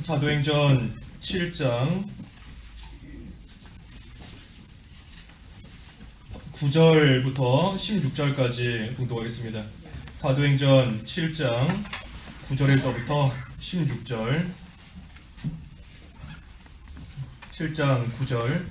사도행전 7장 9절부터 16절까지 봉독하겠습니다. 사도행전 7장 9절에서부터 16절. 7장 9절.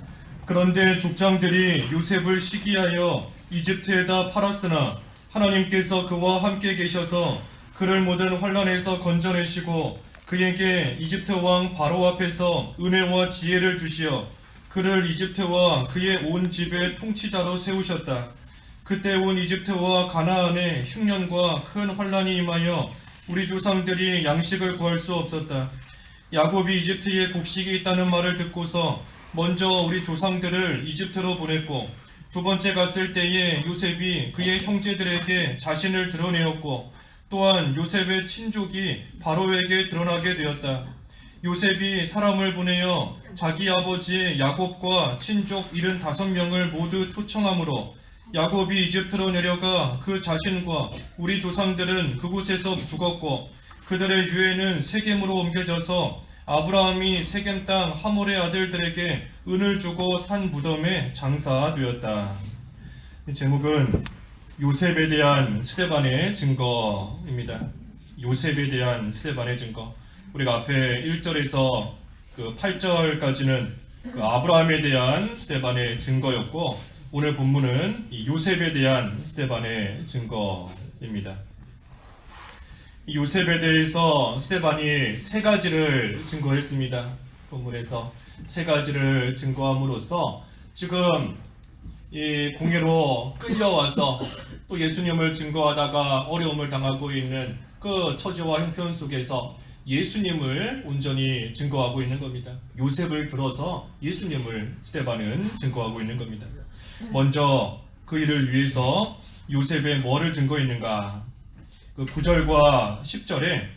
그런데 족장들이 요셉을 시기하여 이집트에다 팔았으나 하나님께서 그와 함께 계셔서 그를 모든 환난에서 건져내시고 그에게 이집트 왕 바로 앞에서 은혜와 지혜를 주시어 그를 이집트와 그의 온 집의 통치자로 세우셨다. 그때 온 이집트와 가나안에 흉년과 큰 환난이 임하여 우리 조상들이 양식을 구할 수 없었다. 야곱이 이집트에 곡식이 있다는 말을 듣고서 먼저 우리 조상들을 이집트로 보냈고 두 번째 갔을 때에 요셉이 그의 형제들에게 자신을 드러내었고 또한 요셉의 친족이 바로에게 드러나게 되었다. 요셉이 사람을 보내어 자기 아버지 야곱과 친족 75명을 모두 초청하므로 야곱이 이집트로 내려가 그 자신과 우리 조상들은 그곳에서 죽었고 그들의 유해는 세겜으로 옮겨져서 아브라함이 세겜 땅 하몰의 아들들에게 은을 주고 산 무덤에 장사되었다. 제목은 요셉에 대한 스데반의 증거입니다. 요셉에 대한 스데반의 증거. 우리가 앞에 1절에서 그 8절까지는 그 아브라함에 대한 스데반의 증거였고 오늘 본문은 이 요셉에 대한 스데반의 증거입니다. 이 요셉에 대해서 스데반이 세 가지를 증거했습니다. 본문에서 세 가지를 증거함으로써 지금 이 공회로 끌려와서 또 예수님을 증거하다가 어려움을 당하고 있는 그 처지와 형편 속에서 예수님을 온전히 증거하고 있는 겁니다. 요셉을 들어서 예수님을 스데반은 증거하고 있는 겁니다. 먼저 그 일을 위해서 요셉의 뭐를 증거했는가? 그 9절과 10절에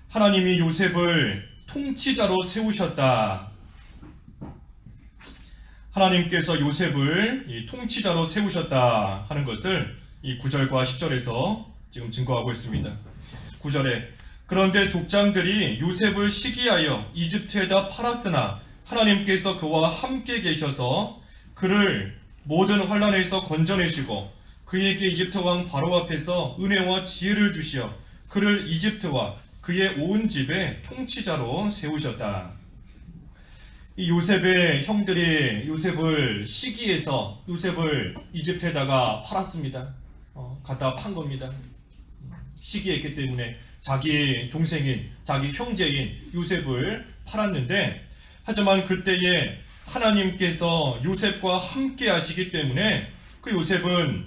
하나님이 요셉을 통치자로 세우셨다. 하나님께서 요셉을 통치자로 세우셨다 하는 것을 이 9절과 10절에서 지금 증거하고 있습니다. 9절에 그런데 족장들이 요셉을 시기하여 이집트에다 팔았으나 하나님께서 그와 함께 계셔서 그를 모든 환난에서 건져내시고 그에게 이집트 왕 바로 앞에서 은혜와 지혜를 주시어 그를 이집트와 그의 온 집의 통치자로 세우셨다. 이 요셉의 형들이 요셉을 시기해서 요셉을 이집트에다가 팔았습니다. 갖다 판 겁니다. 시기했기 때문에 자기 동생인 자기 형제인 요셉을 팔았는데 하지만 그때에 하나님께서 요셉과 함께 하시기 때문에 그 요셉은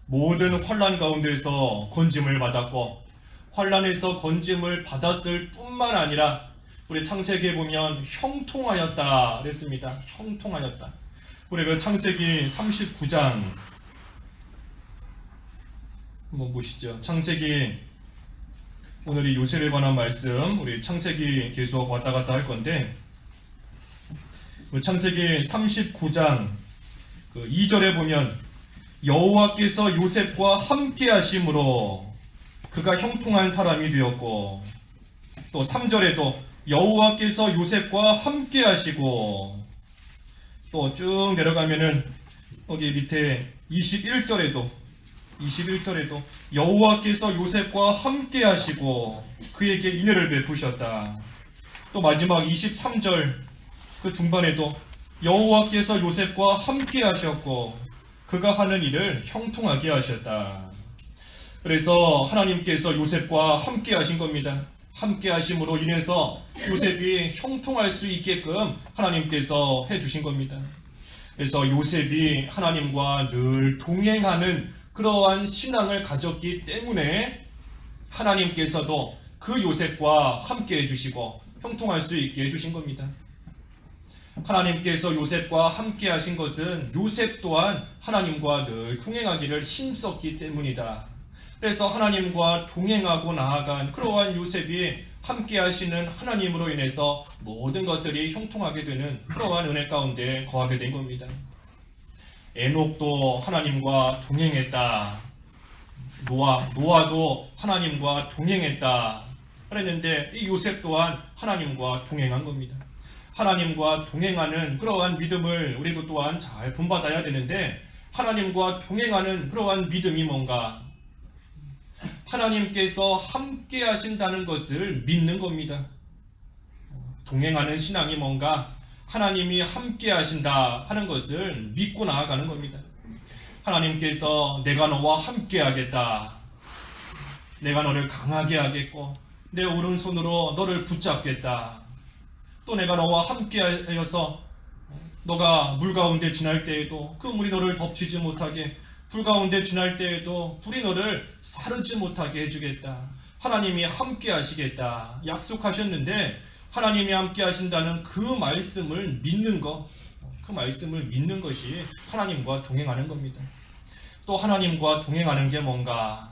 모든 환난 가운데서 건짐을 받았고 환난에서 건짐을 받았을 뿐만 아니라 우리 창세기에 보면 형통하였다 그랬습니다. 형통하였다. 우리 그 창세기 39장 한번 보시죠. 창세기 오늘이 요셉에 관한 말씀 우리 창세기 계속 왔다 갔다 할 건데 창세기 39장 그 2절에 보면 여호와께서 요셉과 함께 하심으로 그가 형통한 사람이 되었고 또 3절에도 여호와께서 요셉과 함께 하시고 또 쭉 내려가면은 여기 밑에 21절에도 여호와께서 요셉과 함께 하시고 그에게 인애를 베푸셨다. 또 마지막 23절 그 중반에도 여호와께서 요셉과 함께 하셨고 그가 하는 일을 형통하게 하셨다. 그래서 하나님께서 요셉과 함께 하신 겁니다. 함께 하심으로 인해서 요셉이 형통할 수 있게끔 하나님께서 해주신 겁니다. 그래서 요셉이 하나님과 늘 동행하는 그러한 신앙을 가졌기 때문에 하나님께서도 그 요셉과 함께 해주시고 형통할 수 있게 해주신 겁니다. 하나님께서 요셉과 함께 하신 것은 요셉 또한 하나님과 늘 동행하기를 힘썼기 때문이다. 그래서 하나님과 동행하고 나아간 그러한 요셉이 함께 하시는 하나님으로 인해서 모든 것들이 형통하게 되는 그러한 은혜 가운데 거하게 된 겁니다. 에녹도 하나님과 동행했다. 노아도 하나님과 동행했다. 그랬는데 이 요셉 또한 하나님과 동행한 겁니다. 하나님과 동행하는 그러한 믿음을 우리도 또한 잘 본받아야 되는데, 하나님과 동행하는 그러한 믿음이 뭔가? 하나님께서 함께 하신다는 것을 믿는 겁니다. 동행하는 신앙이 뭔가? 하나님이 함께 하신다 하는 것을 믿고 나아가는 겁니다. 하나님께서 내가 너와 함께 하겠다, 내가 너를 강하게 하겠고 내 오른손으로 너를 붙잡겠다, 또 내가 너와 함께 하여서 너가 물 가운데 지날 때에도 그 물이 너를 덮치지 못하게, 불 가운데 지날 때에도 불이 너를 사르지 못하게 해주겠다, 하나님이 함께 하시겠다 약속하셨는데, 하나님이 함께 하신다는 그 말씀을 믿는 것, 그 말씀을 믿는 것이 하나님과 동행하는 겁니다. 또 하나님과 동행하는 게 뭔가?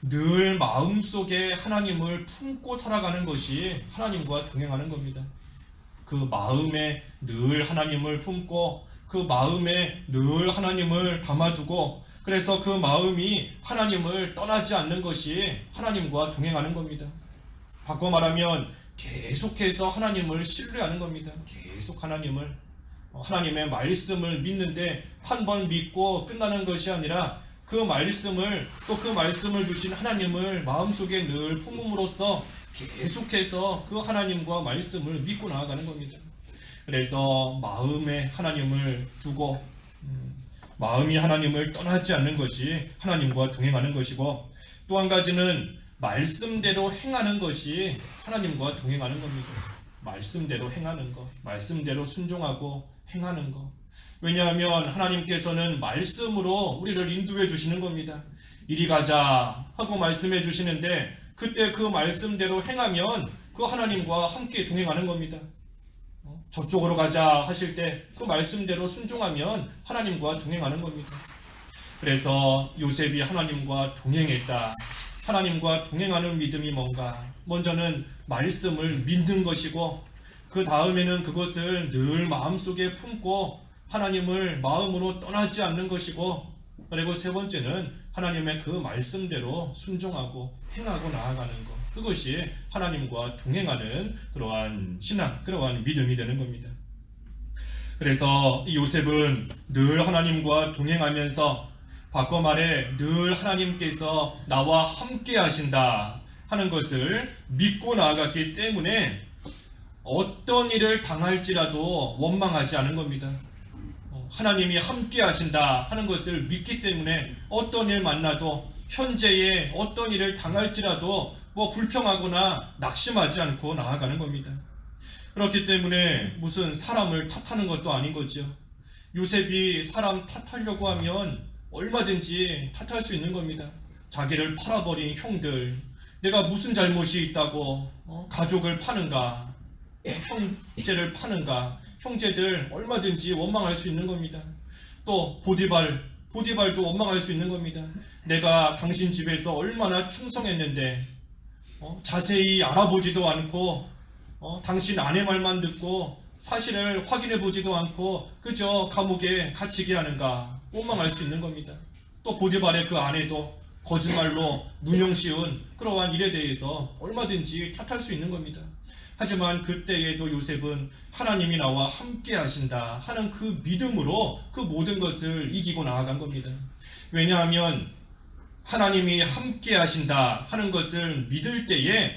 늘 마음속에 하나님을 품고 살아가는 것이 하나님과 동행하는 겁니다. 그 마음에 늘 하나님을 품고 그 마음에 늘 하나님을 담아두고, 그래서 그 마음이 하나님을 떠나지 않는 것이 하나님과 동행하는 겁니다. 바꿔 말하면 계속해서 하나님을 신뢰하는 겁니다. 계속 하나님의 말씀을 믿는데 한 번 믿고 끝나는 것이 아니라 그 말씀을, 또 그 말씀을 주신 하나님을 마음속에 늘 품음으로써 계속해서 그 하나님과 말씀을 믿고 나아가는 겁니다. 그래서 마음에 하나님을 두고 마음이 하나님을 떠나지 않는 것이 하나님과 동행하는 것이고, 또 한 가지는 말씀대로 행하는 것이 하나님과 동행하는 겁니다. 말씀대로 행하는 것, 말씀대로 순종하고 행하는 것. 왜냐하면 하나님께서는 말씀으로 우리를 인도해 주시는 겁니다. 이리 가자 하고 말씀해 주시는데, 그때 그 말씀대로 행하면 그 하나님과 함께 동행하는 겁니다. 저쪽으로 가자 하실 때 그 말씀대로 순종하면 하나님과 동행하는 겁니다. 그래서 요셉이 하나님과 동행했다. 하나님과 동행하는 믿음이 뭔가? 먼저는 말씀을 믿는 것이고, 그 다음에는 그것을 늘 마음속에 품고 하나님을 마음으로 떠나지 않는 것이고, 그리고 세 번째는 하나님의 그 말씀대로 순종하고 행하고 나아가는 것. 그것이 하나님과 동행하는 그러한 신앙, 그러한 믿음이 되는 겁니다. 그래서 이 요셉은 늘 하나님과 동행하면서, 바꿔 말해 늘 하나님께서 나와 함께 하신다 하는 것을 믿고 나아갔기 때문에 어떤 일을 당할지라도 원망하지 않은 겁니다. 하나님이 함께 하신다 하는 것을 믿기 때문에 어떤 일 만나도, 현재에 어떤 일을 당할지라도 불평하거나 낙심하지 않고 나아가는 겁니다. 그렇기 때문에 무슨 사람을 탓하는 것도 아닌 거죠. 요셉이 사람 탓하려고 하면 얼마든지 탓할 수 있는 겁니다. 자기를 팔아버린 형들, 내가 무슨 잘못이 있다고 가족을 파는가, 형제를 파는가, 형제들 얼마든지 원망할 수 있는 겁니다. 또 보디발도 원망할 수 있는 겁니다. 내가 당신 집에서 얼마나 충성했는데 자세히 알아보지도 않고 당신 아내 말만 듣고 사실을 확인해 보지도 않고 그저 감옥에 갇히게 하는가, 원망할 수 있는 겁니다. 또 보디발의 그 아내도 거짓말로 누명씌운 그러한 일에 대해서 얼마든지 탓할 수 있는 겁니다. 하지만 그때에도 요셉은 하나님이 나와 함께 하신다 하는 그 믿음으로 그 모든 것을 이기고 나아간 겁니다. 왜냐하면 하나님이 함께 하신다 하는 것을 믿을 때에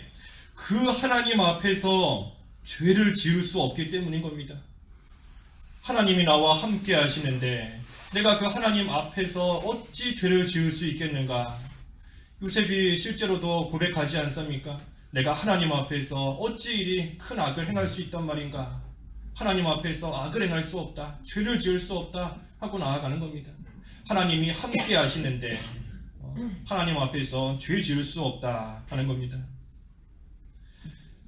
그 하나님 앞에서 죄를 지을 수 없기 때문인 겁니다. 하나님이 나와 함께 하시는데 내가 그 하나님 앞에서 어찌 죄를 지을 수 있겠는가? 요셉이 실제로도 고백하지 않습니까? 내가 하나님 앞에서 어찌 이리 큰 악을 행할 수 있단 말인가? 하나님 앞에서 악을 행할 수 없다, 죄를 지을 수 없다 하고 나아가는 겁니다. 하나님이 함께 하시는데 하나님 앞에서 죄 지을 수 없다 하는 겁니다.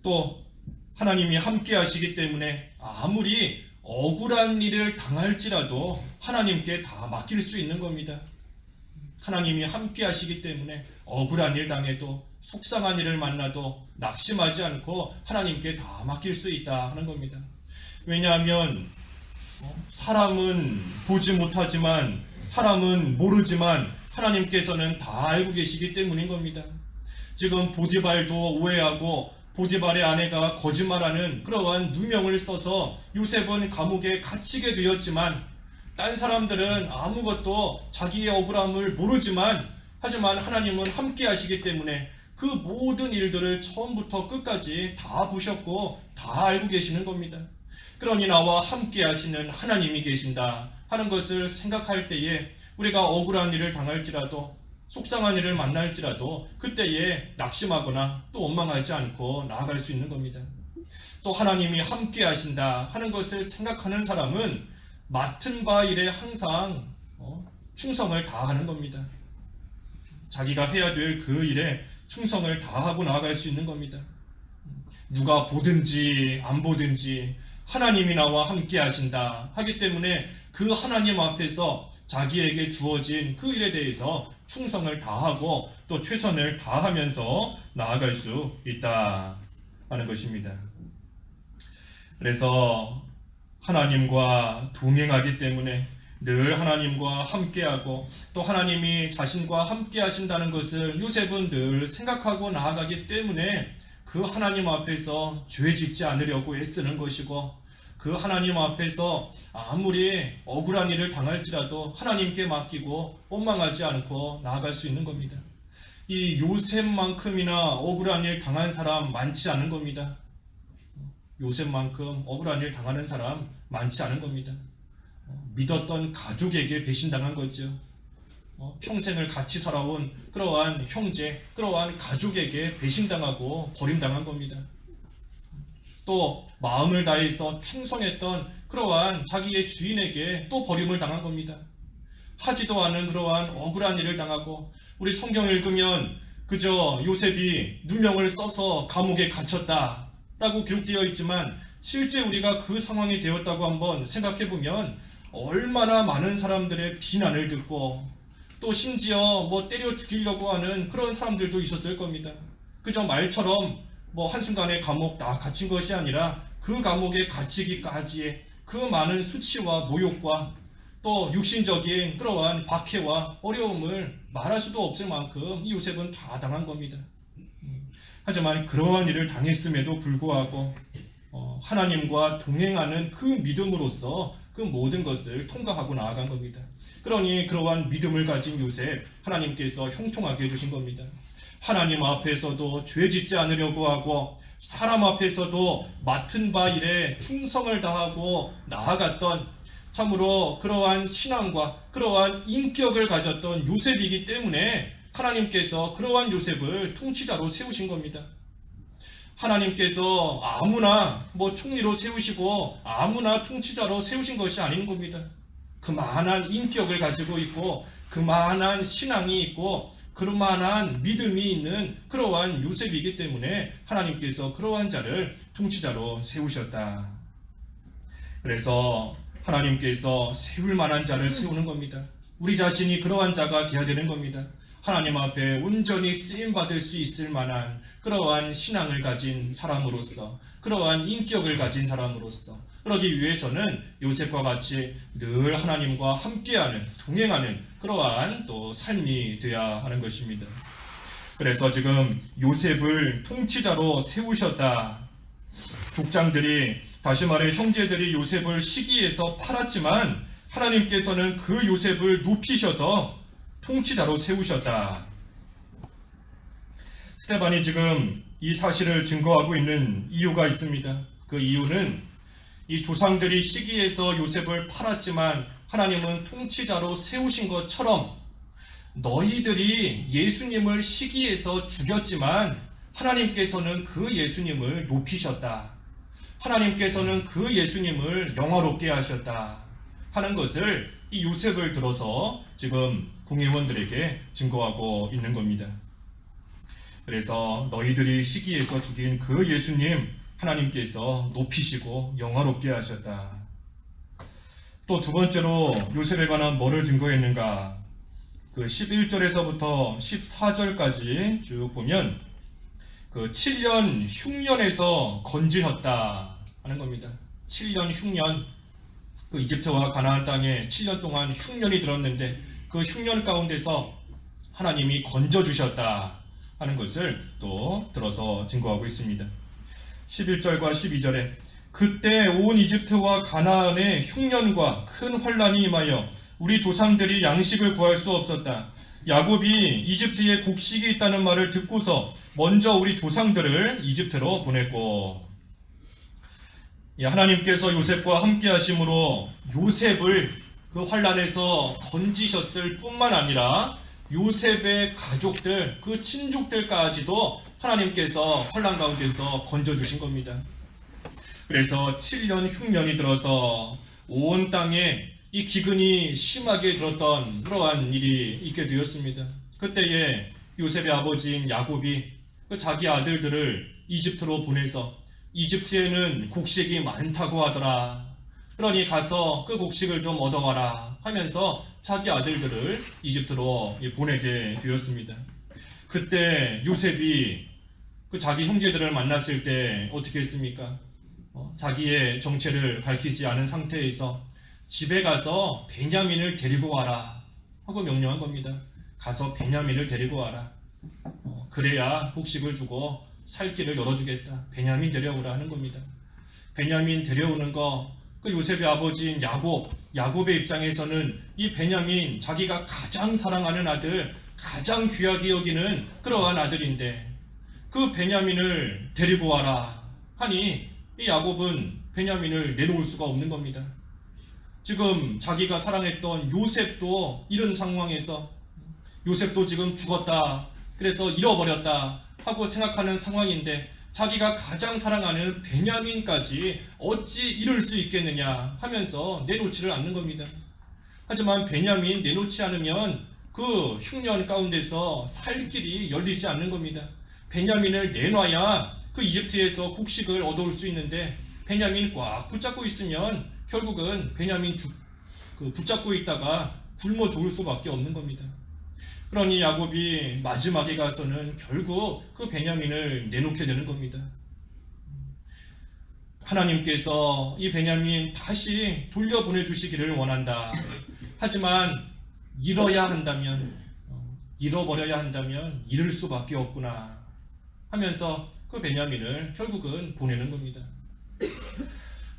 또 하나님이 함께 하시기 때문에 아무리 억울한 일을 당할지라도 하나님께 다 맡길 수 있는 겁니다. 하나님이 함께 하시기 때문에 억울한 일 당해도, 속상한 일을 만나도 낙심하지 않고 하나님께 다 맡길 수 있다 하는 겁니다. 왜냐하면 사람은 보지 못하지만, 사람은 모르지만 하나님께서는 다 알고 계시기 때문인 겁니다. 지금 보디발도 오해하고 보디발의 아내가 거짓말하는 그러한 누명을 써서 요셉은 감옥에 갇히게 되었지만 딴 사람들은 아무것도 자기의 억울함을 모르지만 하지만 하나님은 함께 하시기 때문에 그 모든 일들을 처음부터 끝까지 다 보셨고 다 알고 계시는 겁니다. 그러니 나와 함께 하시는 하나님이 계신다 하는 것을 생각할 때에 우리가 억울한 일을 당할지라도 속상한 일을 만날지라도 그때에 낙심하거나 또 원망하지 않고 나아갈 수 있는 겁니다. 또 하나님이 함께 하신다 하는 것을 생각하는 사람은 맡은 바 일에 항상 충성을 다하는 겁니다. 자기가 해야 될 그 일에 충성을 다하고 나아갈 수 있는 겁니다. 누가 보든지 안 보든지 하나님이 나와 함께 하신다 하기 때문에 그 하나님 앞에서 자기에게 주어진 그 일에 대해서 충성을 다하고 또 최선을 다하면서 나아갈 수 있다 하는 것입니다. 그래서 하나님과 동행하기 때문에 늘 하나님과 함께하고 또 하나님이 자신과 함께 하신다는 것을 요셉은 늘 생각하고 나아가기 때문에 그 하나님 앞에서 죄 짓지 않으려고 애쓰는 것이고 그 하나님 앞에서 아무리 억울한 일을 당할지라도 하나님께 맡기고 원망하지 않고 나아갈 수 있는 겁니다. 이 요셉만큼이나 억울한 일 당한 사람 많지 않은 겁니다. 요셉만큼 억울한 일 당하는 사람 많지 않은 겁니다. 믿었던 가족에게 배신당한 거죠. 평생을 같이 살아온 그러한 형제, 그러한 가족에게 배신당하고 버림당한 겁니다. 또 마음을 다해서 충성했던 그러한 자기의 주인에게 또 버림을 당한 겁니다. 하지도 않은 그러한 억울한 일을 당하고 우리 성경 읽으면 그저 요셉이 누명을 써서 감옥에 갇혔다 라고 기록되어 있지만 실제 우리가 그 상황이 되었다고 한번 생각해 보면 얼마나 많은 사람들의 비난을 듣고 또 심지어 때려 죽이려고 하는 그런 사람들도 있었을 겁니다. 그저 말처럼 한순간에 감옥 다 갇힌 것이 아니라 그 감옥에 갇히기까지의 그 많은 수치와 모욕과 또 육신적인 그러한 박해와 어려움을 말할 수도 없을 만큼 이 요셉은 다 당한 겁니다. 하지만 그러한 일을 당했음에도 불구하고 하나님과 동행하는 그 믿음으로써 그 모든 것을 통과하고 나아간 겁니다. 그러니 그러한 믿음을 가진 요셉 하나님께서 형통하게 해주신 겁니다. 하나님 앞에서도 죄 짓지 않으려고 하고 사람 앞에서도 맡은 바 일에 충성을 다하고 나아갔던 참으로 그러한 신앙과 그러한 인격을 가졌던 요셉이기 때문에 하나님께서 그러한 요셉을 통치자로 세우신 겁니다. 하나님께서 아무나 총리로 세우시고 아무나 통치자로 세우신 것이 아닌 겁니다. 그만한 인격을 가지고 있고 그만한 신앙이 있고 그만한 믿음이 있는 그러한 요셉이기 때문에 하나님께서 그러한 자를 통치자로 세우셨다. 그래서 하나님께서 세울 만한 자를 세우는 겁니다. 우리 자신이 그러한 자가 되어야 되는 겁니다. 하나님 앞에 온전히 쓰임받을 수 있을 만한 그러한 신앙을 가진 사람으로서 그러한 인격을 가진 사람으로서 그러기 위해서는 요셉과 같이 늘 하나님과 함께하는 동행하는 그러한 또 삶이 되어야 하는 것입니다. 그래서 지금 요셉을 통치자로 세우셨다. 족장들이 다시 말해 형제들이 요셉을 시기해서 팔았지만 하나님께서는 그 요셉을 높이셔서 통치자로 세우셨다. 스데반이 지금 이 사실을 증거하고 있는 이유가 있습니다. 그 이유는 이 조상들이 시기해서 요셉을 팔았지만 하나님은 통치자로 세우신 것처럼 너희들이 예수님을 시기해서 죽였지만 하나님께서는 그 예수님을 높이셨다. 하나님께서는 그 예수님을 영화롭게 하셨다 하는 것을 이 요셉을 들어서 지금 공회원들에게 증거하고 있는 겁니다. 그래서 너희들이 시기해서 죽인 그 예수님 하나님께서 높이시고 영화롭게 하셨다. 또 두 번째로 요셉에 관한 뭐를 증거했는가? 그 11절에서부터 14절까지 쭉 보면 그 7년 흉년에서 건지셨다 하는 겁니다. 7년 흉년, 그 이집트와 가나안 땅에 7년 동안 흉년이 들었는데 그 흉년 가운데서 하나님이 건져주셨다 하는 것을 또 들어서 증거하고 있습니다. 11절과 12절에 그때 온 이집트와 가나안에 흉년과 큰 환란이 임하여 우리 조상들이 양식을 구할 수 없었다. 야곱이 이집트에 곡식이 있다는 말을 듣고서 먼저 우리 조상들을 이집트로 보냈고, 하나님께서 요셉과 함께 하심으로 요셉을 그 환란에서 건지셨을 뿐만 아니라 요셉의 가족들, 그 친족들까지도 하나님께서 환란 가운데서 건져주신 겁니다. 그래서 7년 흉년이 들어서 온 땅에 이 기근이 심하게 들었던 그러한 일이 있게 되었습니다. 그때에 요셉의 아버지인 야곱이 그 자기 아들들을 이집트로 보내서 이집트에는 곡식이 많다고 하더라. 그러니 가서 그 곡식을 좀 얻어와라 하면서 자기 아들들을 이집트로 보내게 되었습니다. 그때 요셉이 그 자기 형제들을 만났을 때 어떻게 했습니까? 자기의 정체를 밝히지 않은 상태에서 집에 가서 베냐민을 데리고 와라 하고 명령한 겁니다. 가서 베냐민을 데리고 와라. 그래야 곡식을 주고 살 길을 열어주겠다. 베냐민 데려오라 하는 겁니다. 베냐민 데려오는 거, 그 요셉의 아버지인 야곱의 입장에서는 이 베냐민, 자기가 가장 사랑하는 아들, 가장 귀하게 여기는 그러한 아들인데 그 베냐민을 데리고 와라 하니 이 야곱은 베냐민을 내놓을 수가 없는 겁니다. 지금 자기가 사랑했던 요셉도 이런 상황에서 요셉도 지금 죽었다, 그래서 잃어버렸다 하고 생각하는 상황인데 자기가 가장 사랑하는 베냐민까지 어찌 잃을 수 있겠느냐 하면서 내놓지를 않는 겁니다. 하지만 베냐민 내놓지 않으면 그 흉년 가운데서 살 길이 열리지 않는 겁니다. 베냐민을 내놔야 그 이집트에서 곡식을 얻어올 수 있는데 베냐민 꽉 붙잡고 있으면 결국은 베냐민 붙잡고 있다가 굶어 죽을 수밖에 없는 겁니다. 그러니 야곱이 마지막에 가서는 결국 그 베냐민을 내놓게 되는 겁니다. 하나님께서 이 베냐민 다시 돌려보내 주시기를 원한다. 하지만 잃어야 한다면, 잃어버려야 한다면 잃을 수밖에 없구나 하면서 그 베냐민을 결국은 보내는 겁니다.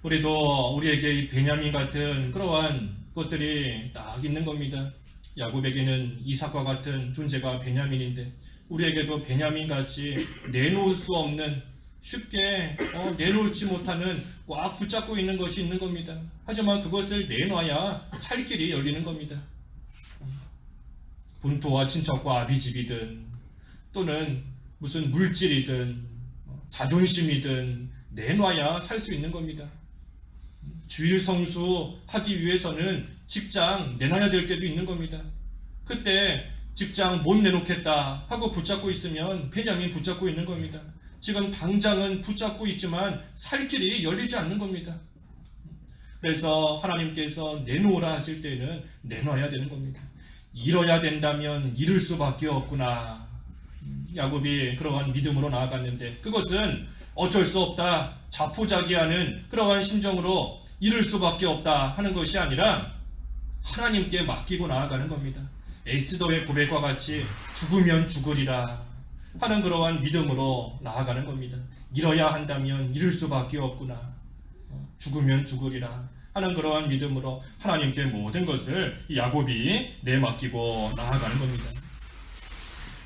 우리도 우리에게 이 베냐민 같은 그러한 것들이 딱 있는 겁니다. 야곱에게는 이삭과 같은 존재가 베냐민인데 우리에게도 베냐민같이 내놓을 수 없는, 쉽게 내놓지 못하는 꽉 붙잡고 있는 것이 있는 겁니다. 하지만 그것을 내놔야 살 길이 열리는 겁니다. 본토와 친척과 아비집이든 또는 무슨 물질이든 자존심이든 내놔야 살 수 있는 겁니다. 주일 성수 하기 위해서는 직장 내놔야 될 때도 있는 겁니다. 그때 직장 못 내놓겠다 하고 붙잡고 있으면 베냐민 붙잡고 있는 겁니다. 지금 당장은 붙잡고 있지만 살 길이 열리지 않는 겁니다. 그래서 하나님께서 내놓으라 하실 때는 내놔야 되는 겁니다. 잃어야 된다면 잃을 수밖에 없구나. 야곱이 그러한 믿음으로 나아갔는데 그것은 어쩔 수 없다, 자포자기하는 그러한 심정으로 잃을 수밖에 없다 하는 것이 아니라 하나님께 맡기고 나아가는 겁니다. 에스더의 고백과 같이 죽으면 죽으리라 하는 그러한 믿음으로 나아가는 겁니다. 잃어야 한다면 잃을 수밖에 없구나, 죽으면 죽으리라 하는 그러한 믿음으로 하나님께 모든 것을 야곱이 내맡기고 나아가는 겁니다.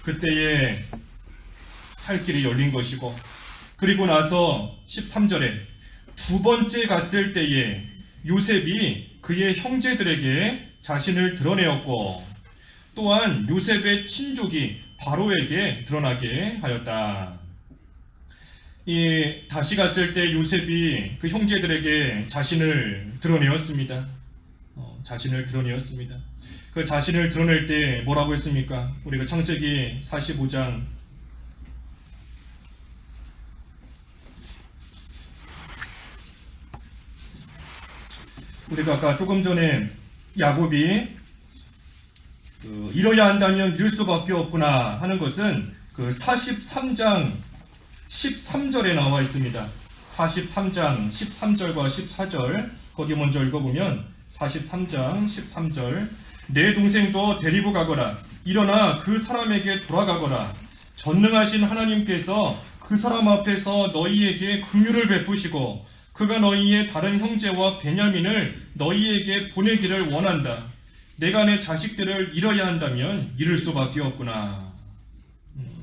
그때에 살 길이 열린 것이고, 그리고 나서 13절에 두 번째 갔을 때에 요셉이 그의 형제들에게 자신을 드러내었고 또한 요셉의 친족이 바로에게 드러나게 하였다. 다시 갔을 때 요셉이 그 형제들에게 자신을 드러내었습니다. 자신을 드러내었습니다. 그 자신을 드러낼 때 뭐라고 했습니까? 우리가 창세기 45장 우리가 아까 조금 전에 야곱이 잃어야 한다면 잃을 수밖에 없구나 하는 것은 그 43장 13절에 나와 있습니다. 43장 13절과 14절 거기 먼저 읽어보면 43장 13절 내 동생도 데리고 가거라. 일어나 그 사람에게 돌아가거라. 전능하신 하나님께서 그 사람 앞에서 너희에게 긍휼을 베푸시고 그가 너희의 다른 형제와 베냐민을 너희에게 보내기를 원한다. 내가 내 자식들을 잃어야 한다면 잃을 수밖에 없구나.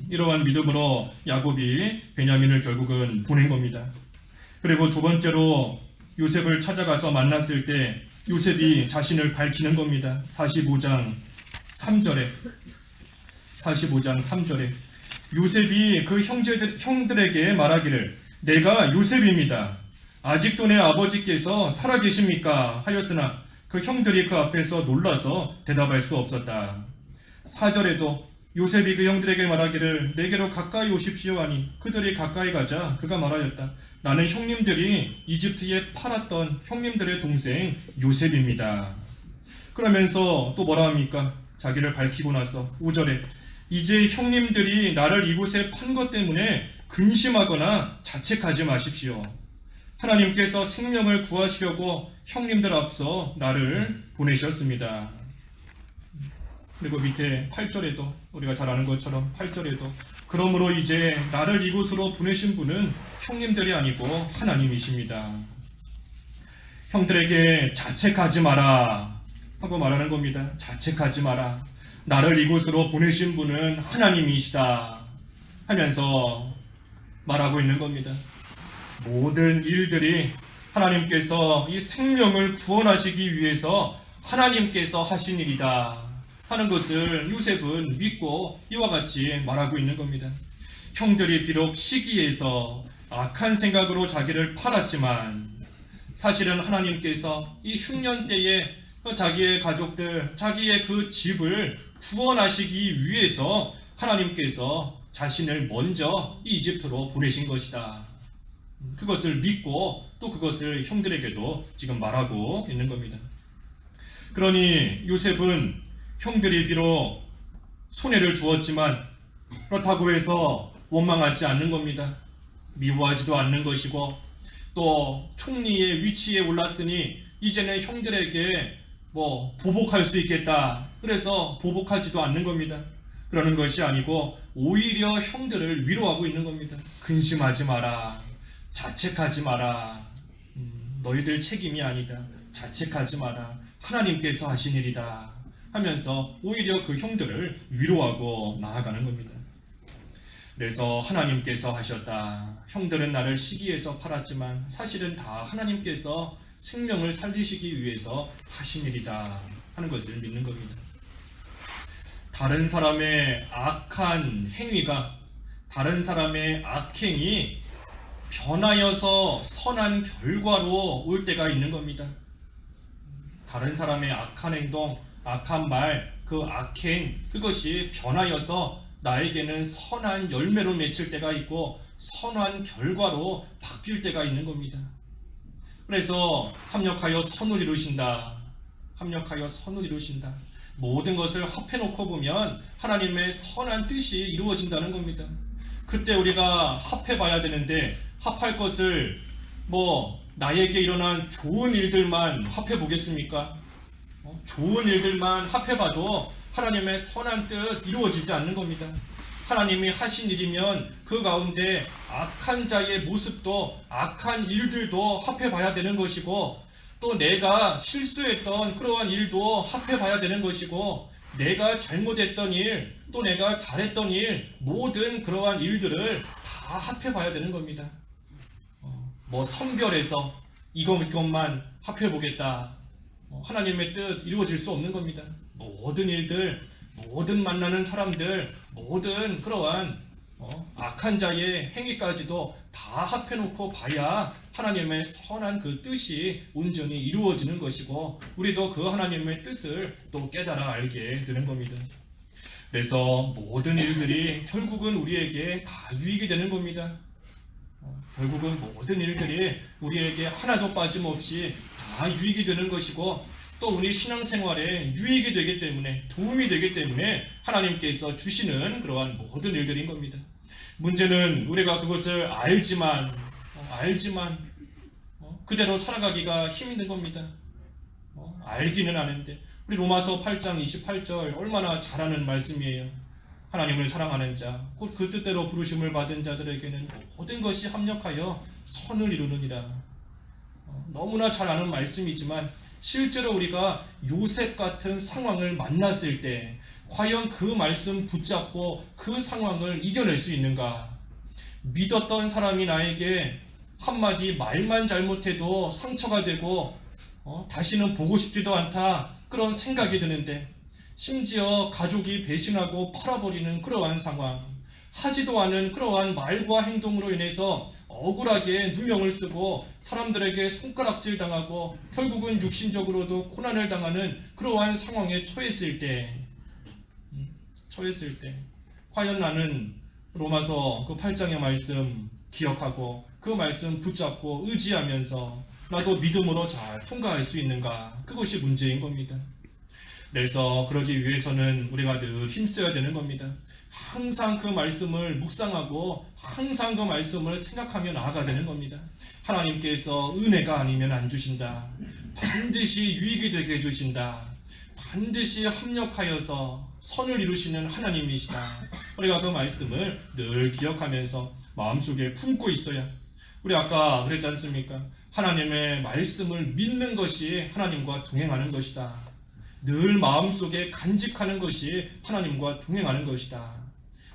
이러한 믿음으로 야곱이 베냐민을 결국은 보낸 겁니다. 그리고 두 번째로 요셉을 찾아가서 만났을 때 요셉이 자신을 밝히는 겁니다. 45장 3절에 요셉이 그 형들에게 말하기를 내가 요셉입니다. 아직도 내 아버지께서 살아계십니까? 하였으나 그 형들이 그 앞에서 놀라서 대답할 수 없었다. 4절에도 요셉이 그 형들에게 말하기를 내게로 가까이 오십시오 하니 그들이 가까이 가자 그가 말하였다. 나는 형님들이 이집트에 팔았던 형님들의 동생 요셉입니다. 그러면서 또 뭐라 합니까? 자기를 밝히고 나서 5절에 이제 형님들이 나를 이곳에 판 것 때문에 근심하거나 자책하지 마십시오. 하나님께서 생명을 구하시려고 형님들 앞서 나를 보내셨습니다. 그리고 밑에 8절에도 우리가 잘 아는 것처럼 8절에도 그러므로 이제 나를 이곳으로 보내신 분은 형님들이 아니고 하나님이십니다. 형들에게 자책하지 마라 하고 말하는 겁니다. 자책하지 마라. 나를 이곳으로 보내신 분은 하나님이시다 하면서 말하고 있는 겁니다. 모든 일들이 하나님께서 이 생명을 구원하시기 위해서 하나님께서 하신 일이다 하는 것을 요셉은 믿고 이와 같이 말하고 있는 겁니다. 형들이 비록 시기에서 악한 생각으로 자기를 팔았지만 사실은 하나님께서 이 흉년 때에 자기의 가족들, 자기의 그 집을 구원하시기 위해서 하나님께서 자신을 먼저 이집트로 보내신 것이다. 그것을 믿고 또 그것을 형들에게도 지금 말하고 있는 겁니다. 그러니 요셉은 형들이 비록 손해를 주었지만 그렇다고 해서 원망하지 않는 겁니다. 미워하지도 않는 것이고 또 총리의 위치에 올랐으니 이제는 형들에게 보복할 수 있겠다. 그래서 보복하지도 않는 겁니다. 그러는 것이 아니고 오히려 형들을 위로하고 있는 겁니다. 근심하지 마라. 자책하지 마라. 너희들 책임이 아니다. 자책하지 마라. 하나님께서 하신 일이다. 하면서 오히려 그 형들을 위로하고 나아가는 겁니다. 그래서 하나님께서 하셨다. 형들은 나를 시기에서 팔았지만 사실은 다 하나님께서 생명을 살리시기 위해서 하신 일이다 하는 것을 믿는 겁니다. 다른 사람의 악한 행위가 다른 사람의 악행이 변하여서 선한 결과로 올 때가 있는 겁니다. 다른 사람의 악한 행동, 악한 말, 그 악행 그것이 변하여서 나에게는 선한 열매로 맺힐 때가 있고 선한 결과로 바뀔 때가 있는 겁니다. 그래서 합력하여 선을 이루신다. 합력하여 선을 이루신다. 모든 것을 합해놓고 보면 하나님의 선한 뜻이 이루어진다는 겁니다. 그때 우리가 합해봐야 되는데 합할 것을 나에게 일어난 좋은 일들만 합해보겠습니까? 좋은 일들만 합해봐도 하나님의 선한 뜻 이루어지지 않는 겁니다. 하나님이 하신 일이면 그 가운데 악한 자의 모습도 악한 일들도 합해봐야 되는 것이고 또 내가 실수했던 그러한 일도 합해봐야 되는 것이고 내가 잘못했던 일, 또 내가 잘했던 일 모든 그러한 일들을 다 합해봐야 되는 겁니다. 선별해서 이것만 합해보겠다. 하나님의 뜻 이루어질 수 없는 겁니다. 모든 일들, 모든 만나는 사람들, 모든 그러한 악한 자의 행위까지도 다 합해놓고 봐야 하나님의 선한 그 뜻이 온전히 이루어지는 것이고 우리도 그 하나님의 뜻을 또 깨달아 알게 되는 겁니다. 그래서 모든 일들이 결국은 우리에게 다 유익이 되는 겁니다. 결국은 모든 일들이 우리에게 하나도 빠짐없이 다 유익이 되는 것이고 또 우리 신앙생활에 유익이 되기 때문에 도움이 되기 때문에 하나님께서 주시는 그러한 모든 일들인 겁니다. 문제는 우리가 그것을 알지만 그대로 살아가기가 힘든 겁니다. 알기는 아는데 우리 로마서 8장 28절 얼마나 잘 아는 말씀이에요. 하나님을 사랑하는 자, 곧 그 뜻대로 부르심을 받은 자들에게는 모든 것이 합력하여 선을 이루느니라. 너무나 잘 아는 말씀이지만 실제로 우리가 요셉 같은 상황을 만났을 때 과연 그 말씀 붙잡고 그 상황을 이겨낼 수 있는가? 믿었던 사람이 나에게 한마디 말만 잘못해도 상처가 되고 다시는 보고 싶지도 않다, 그런 생각이 드는데, 심지어 가족이 배신하고 팔아버리는 그러한 상황, 하지도 않은 그러한 말과 행동으로 인해서 억울하게 누명을 쓰고 사람들에게 손가락질 당하고 결국은 육신적으로도 고난을 당하는 그러한 상황에 처했을 때 과연 나는 로마서 그 8장의 말씀 기억하고 그 말씀 붙잡고 의지하면서 나도 믿음으로 잘 통과할 수 있는가? 그것이 문제인 겁니다. 그래서 그러기 위해서는 우리가 늘 힘써야 되는 겁니다. 항상 그 말씀을 묵상하고 항상 그 말씀을 생각하며 나아가야 되는 겁니다. 하나님께서 은혜가 아니면 안 주신다. 반드시 유익이 되게 해주신다. 반드시 합력하여서 선을 이루시는 하나님이시다. 우리가 그 말씀을 늘 기억하면서 마음속에 품고 있어야, 우리 아까 그랬지 않습니까? 하나님의 말씀을 믿는 것이 하나님과 동행하는 것이다. 늘 마음속에 간직하는 것이 하나님과 동행하는 것이다.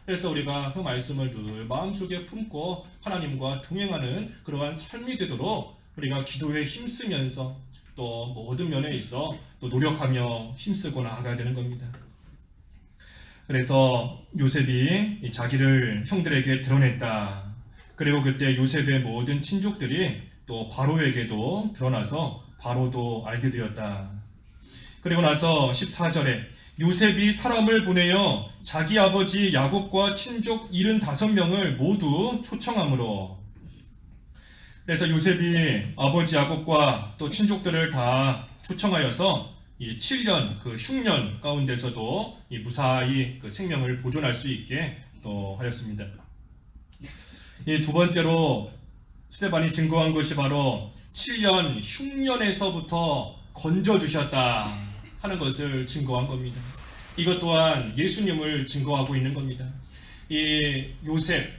그래서 우리가 그 말씀을 늘 마음속에 품고 하나님과 동행하는 그러한 삶이 되도록 우리가 기도에 힘쓰면서 또 모든 면에 있어 또 노력하며 힘쓰고 나아가야 되는 겁니다. 그래서 요셉이 자기를 형들에게 드러냈다. 그리고 그때 요셉의 모든 친족들이 또 바로에게도 드러나서 바로도 알게 되었다. 그리고 나서 14절에 요셉이 사람을 보내어 자기 아버지 야곱과 친족 75명을 모두 초청하므로, 그래서 요셉이 아버지 야곱과 또 친족들을 다 초청하여서 이 7년 그 흉년 가운데서도 이 무사히 그 생명을 보존할 수 있게 또 하였습니다. 이 두 번째로 스데반이 증거한 것이 바로 7년 흉년에서부터 건져주셨다 하는 것을 증거한 겁니다. 이것 또한 예수님을 증거하고 있는 겁니다. 이 요셉,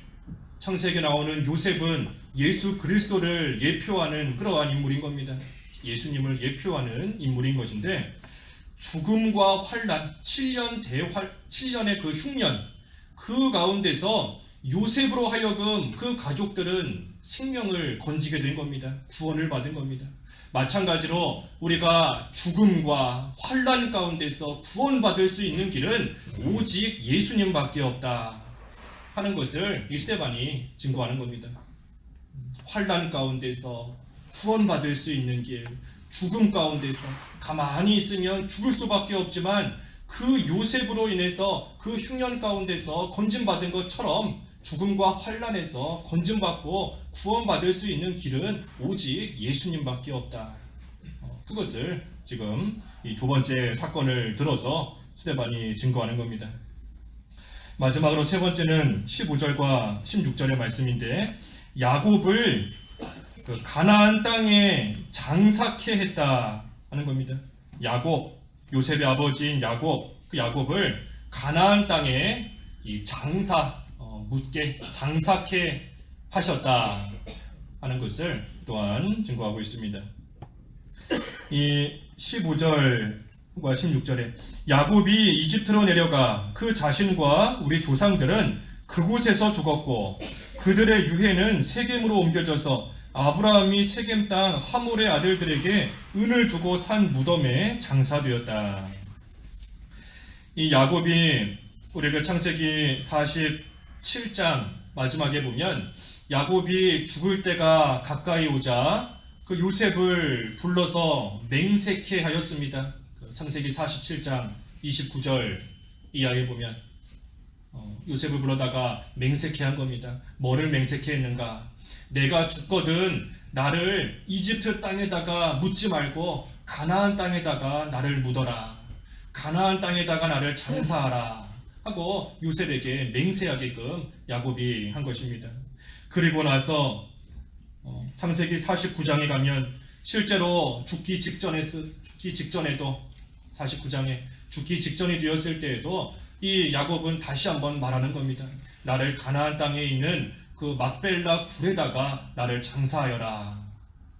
창세기에 나오는 요셉은 예수 그리스도를 예표하는 그러한 인물인 겁니다. 예수님을 예표하는 인물인 것인데, 죽음과 환난, 7년의 그 흉년, 그 가운데서 요셉으로 하여금 그 가족들은 생명을 건지게 된 겁니다. 구원을 받은 겁니다. 마찬가지로 우리가 죽음과 환난 가운데서 구원받을 수 있는 길은 오직 예수님밖에 없다 하는 것을 이 스데반이 증거하는 겁니다. 환난 가운데서 구원받을 수 있는 길, 죽음 가운데서 가만히 있으면 죽을 수밖에 없지만 그 요셉으로 인해서 그 흉년 가운데서 건짐받은 것처럼 죽음과 환난에서 건짐받고 구원받을 수 있는 길은 오직 예수님밖에 없다. 그것을 지금 이 두 번째 사건을 들어서 스데반이 증거하는 겁니다. 마지막으로 세 번째는 15절과 16절의 말씀인데, 야곱을 그 가나안 땅에 장사케 했다 하는 겁니다. 야곱, 요셉의 아버지인 야곱, 그 야곱을 가나안 땅에 이 묻게 장사케 하셨다 하는 것을 또한 증거하고 있습니다. 이 15절과 16절에 야곱이 이집트로 내려가 그 자신과 우리 조상들은 그곳에서 죽었고 그들의 유해는 세겜으로 옮겨져서 아브라함이 세겜 땅 하몰의 아들들에게 은을 주고 산 무덤에 장사되었다. 이 야곱이 우리가 창세기 47장 마지막에 보면 야곱이 죽을 때가 가까이 오자 그 요셉을 불러서 맹세케 하였습니다. 창세기 47장 29절 이하에 보면 요셉을 불러다가 맹세케 한 겁니다. 뭐를 맹세케 했는가? 내가 죽거든 나를 이집트 땅에다가 묻지 말고 가나안 땅에다가 나를 묻어라. 가나안 땅에다가 나를 장사하라 하고 요셉에게 맹세하게끔 야곱이 한 것입니다. 그리고 나서 창세기 49장에 가면 실제로 죽기 직전에도 49장에 죽기 직전이 되었을 때에도 이 야곱은 다시 한번 말하는 겁니다. 나를 가나안 땅에 있는 그 막벨라 굴에다가 나를 장사하여라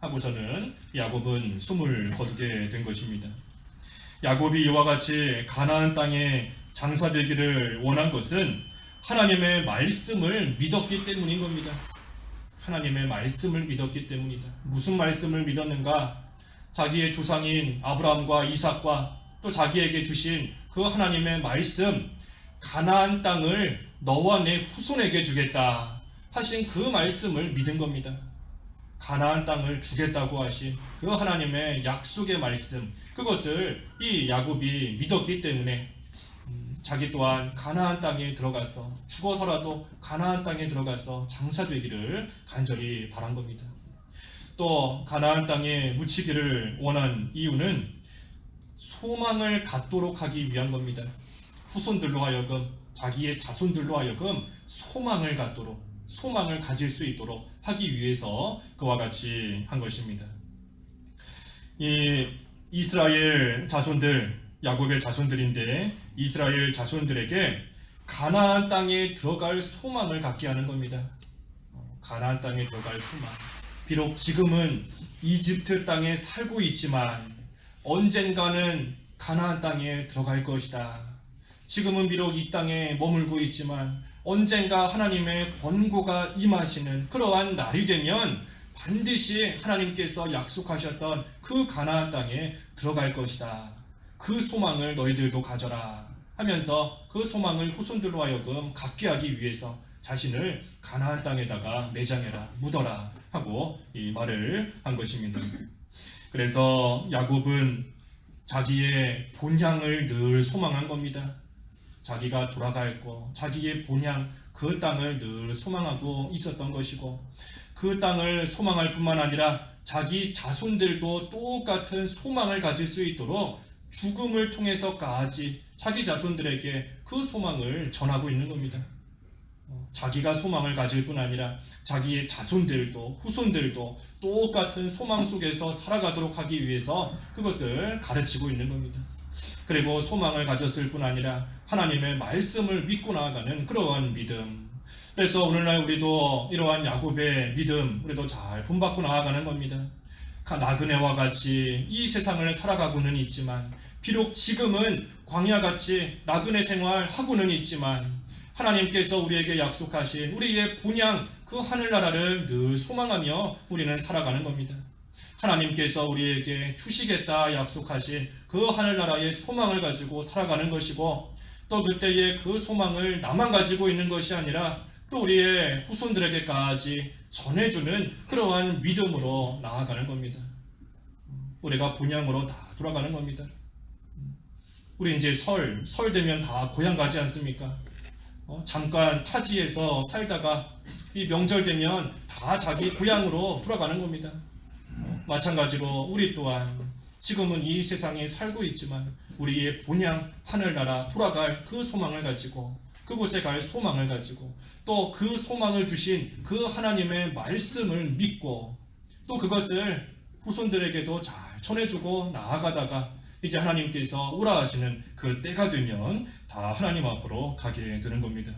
하고서는 야곱은 숨을 거두게 된 것입니다. 야곱이 이와 같이 가나안 땅에 장사되기를 원한 것은 하나님의 말씀을 믿었기 때문인 겁니다. 하나님의 말씀을 믿었기 때문이다. 무슨 말씀을 믿었는가? 자기의 조상인 아브라함과 이삭과 또 자기에게 주신 그 하나님의 말씀, 가나안 땅을 너와 내 후손에게 주겠다 하신 그 말씀을 믿은 겁니다. 가나안 땅을 주겠다고 하신 그 하나님의 약속의 말씀, 그것을 이 야곱이 믿었기 때문에 자기 또한 가나안 땅에 들어가서 죽어서라도 가나안 땅에 들어가서 장사되기를 간절히 바란 겁니다. 또 가나안 땅에 묻히기를 원한 이유는 소망을 갖도록 하기 위한 겁니다. 후손들로 하여금, 자기의 자손들로 하여금 소망을 갖도록, 소망을 가질 수 있도록 하기 위해서 그와 같이 한 것입니다. 이 이스라엘 자손들, 야곱의 자손들인데 이스라엘 자손들에게 가나안 땅에 들어갈 소망을 갖게 하는 겁니다. 가나안 땅에 들어갈 소망. 비록 지금은 이집트 땅에 살고 있지만 언젠가는 가나안 땅에 들어갈 것이다. 지금은 비록 이 땅에 머물고 있지만 언젠가 하나님의 권고가 임하시는 그러한 날이 되면 반드시 하나님께서 약속하셨던 그 가나안 땅에 들어갈 것이다. 그 소망을 너희들도 가져라 하면서 그 소망을 후손들로 하여금 갖게 하기 위해서 자신을 가나안 땅에다가 매장해라, 묻어라 하고 이 말을 한 것입니다. 그래서 야곱은 자기의 본향을 늘 소망한 겁니다. 자기가 돌아갈 거, 자기의 본향, 그 땅을 늘 소망하고 있었던 것이고, 그 땅을 소망할 뿐만 아니라 자기 자손들도 똑같은 소망을 가질 수 있도록 죽음을 통해서까지 자기 자손들에게 그 소망을 전하고 있는 겁니다. 자기가 소망을 가질 뿐 아니라 자기의 자손들도 후손들도 똑같은 소망 속에서 살아가도록 하기 위해서 그것을 가르치고 있는 겁니다. 그리고 소망을 가졌을 뿐 아니라 하나님의 말씀을 믿고 나아가는 그러한 믿음. 그래서 오늘날 우리도 이러한 야곱의 믿음 우리도 잘 본받고 나아가는 겁니다. 나그네와 같이 이 세상을 살아가고는 있지만 비록 지금은 광야같이 나그네 생활하고는 있지만 하나님께서 우리에게 약속하신 우리의 본향 그 하늘나라를 늘 소망하며 우리는 살아가는 겁니다. 하나님께서 우리에게 주시겠다 약속하신 그 하늘나라의 소망을 가지고 살아가는 것이고 또 그때의 그 소망을 나만 가지고 있는 것이 아니라 또 우리의 후손들에게까지 전해주는 그러한 믿음으로 나아가는 겁니다. 우리가 본향으로 다 돌아가는 겁니다. 우리 이제 설 되면 다 고향 가지 않습니까? 잠깐 타지에서 살다가 이 명절 되면 다 자기 고향으로 돌아가는 겁니다. 마찬가지로 우리 또한 지금은 이 세상에 살고 있지만 우리의 본향 하늘나라 돌아갈 그 소망을 가지고 그곳에 갈 소망을 가지고 또 그 소망을 주신 그 하나님의 말씀을 믿고 또 그것을 후손들에게도 잘 전해주고 나아가다가 이제 하나님께서 오라 하시는 그 때가 되면 다 하나님 앞으로 가게 되는 겁니다.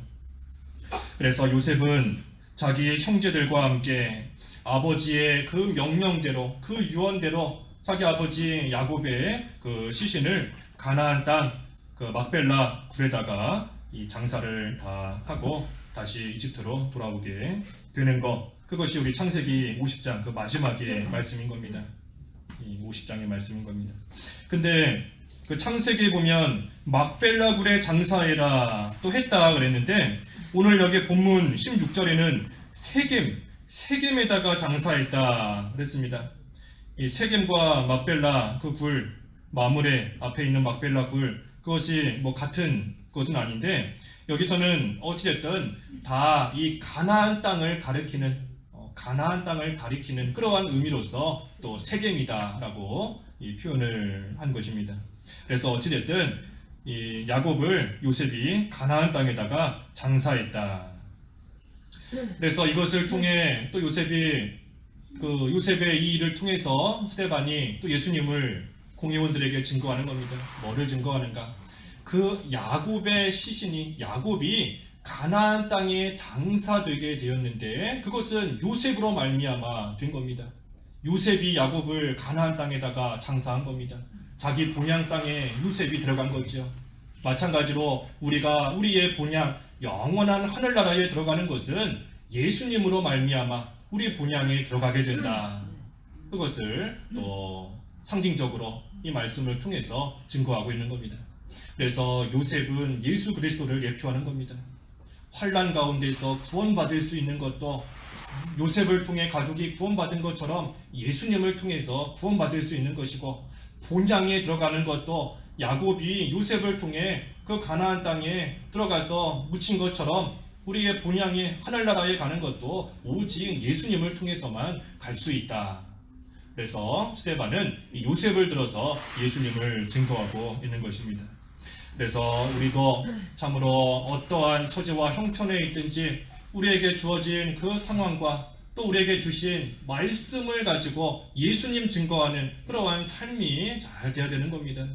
그래서 요셉은 자기의 형제들과 함께 아버지의 그 명령대로 그 유언대로 자기 아버지 야곱의 그 시신을 가나안 땅 그 막벨라 굴에다가 이 장사를 다 하고 다시 이집트로 돌아오게 되는 것, 그것이 우리 창세기 50장 그 마지막의 말씀인 겁니다. 이 50장의 말씀인 겁니다. 근데 그 창세기에 보면 막벨라 굴에 장사해라 또 했다 그랬는데 오늘 여기 본문 16절에는 세겜에다가 장사했다 그랬습니다. 이 세겜과 막벨라 그 굴, 마므레 앞에 있는 막벨라 굴, 그것이 뭐 같은 것은 아닌데 여기서는 어찌됐든 다 이 가나안 땅을 가리키는 그러한 의미로서 또 세겜이다라고 이 표현을 한 것입니다. 그래서 어찌됐든 이 야곱을 요셉이 가나안 땅에다가 장사했다. 그래서 이것을 통해 또 요셉의 이 일을 통해서 스데반이 또 예수님을 공회원들에게 증거하는 겁니다. 뭐를 증거하는가? 그 야곱의 시신이 야곱이 가나안 땅에 장사되게 되었는데 그것은 요셉으로 말미암아 된 겁니다. 요셉이 야곱을 가나안 땅에다가 장사한 겁니다. 자기 본향 땅에 요셉이 들어간 거죠. 마찬가지로 우리가 우리의 본향 영원한 하늘나라에 들어가는 것은 예수님으로 말미암아 우리 본향에 들어가게 된다. 그것을 또 상징적으로 이 말씀을 통해서 증거하고 있는 겁니다. 그래서 요셉은 예수 그리스도를 예표하는 겁니다. 환난 가운데서 구원받을 수 있는 것도 요셉을 통해 가족이 구원받은 것처럼 예수님을 통해서 구원받을 수 있는 것이고, 본향에 들어가는 것도 야곱이 요셉을 통해 그 가나안 땅에 들어가서 묻힌 것처럼 우리의 본향의 하늘나라에 가는 것도 오직 예수님을 통해서만 갈 수 있다. 그래서 스데반은 요셉을 들어서 예수님을 증거하고 있는 것입니다. 그래서 우리도 참으로 어떠한 처지와 형편에 있든지 우리에게 주어진 그 상황과 또 우리에게 주신 말씀을 가지고 예수님 증거하는 그러한 삶이 잘 돼야 되는 겁니다.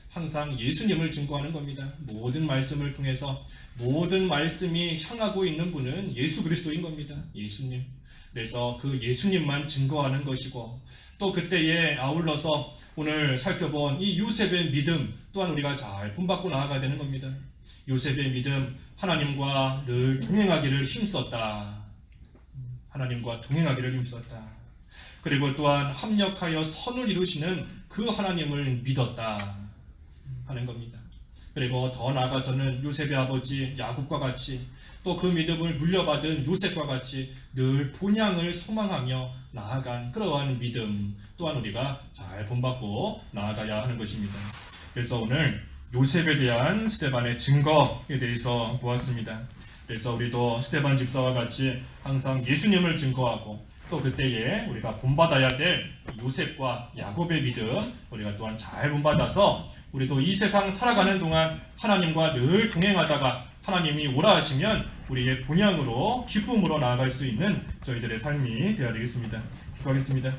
항상 예수님을 증거하는 겁니다. 모든 말씀을 통해서 모든 말씀이 향하고 있는 분은 예수 그리스도인 겁니다. 예수님. 그래서 그 예수님만 증거하는 것이고, 또 그때에 아울러서 오늘 살펴본 이 요셉의 믿음 또한 우리가 잘 본받고 나아가야 되는 겁니다. 요셉의 믿음, 하나님과 늘 동행하기를 힘썼다. 하나님과 동행하기를 힘썼다. 그리고 또한 합력하여 선을 이루시는 그 하나님을 믿었다 하는 겁니다. 그리고 더 나아가서는 요셉의 아버지 야곱과 같이 또 그 믿음을 물려받은 요셉과 같이 늘 본향을 소망하며 나아간 그러한 믿음 또한 우리가 잘 본받고 나아가야 하는 것입니다. 그래서 오늘 요셉에 대한 스데반의 증거에 대해서 보았습니다. 그래서 우리도 스데반 집사와 같이 항상 예수님을 증거하고 또 그때에 우리가 본받아야 될 요셉과 야곱의 믿음 우리가 또한 잘 본받아서 우리도 이 세상 살아가는 동안 하나님과 늘 동행하다가 하나님이 오라 하시면 우리의 본향으로 기쁨으로 나아갈 수 있는 저희들의 삶이 되어야 되겠습니다. 기도하겠습니다.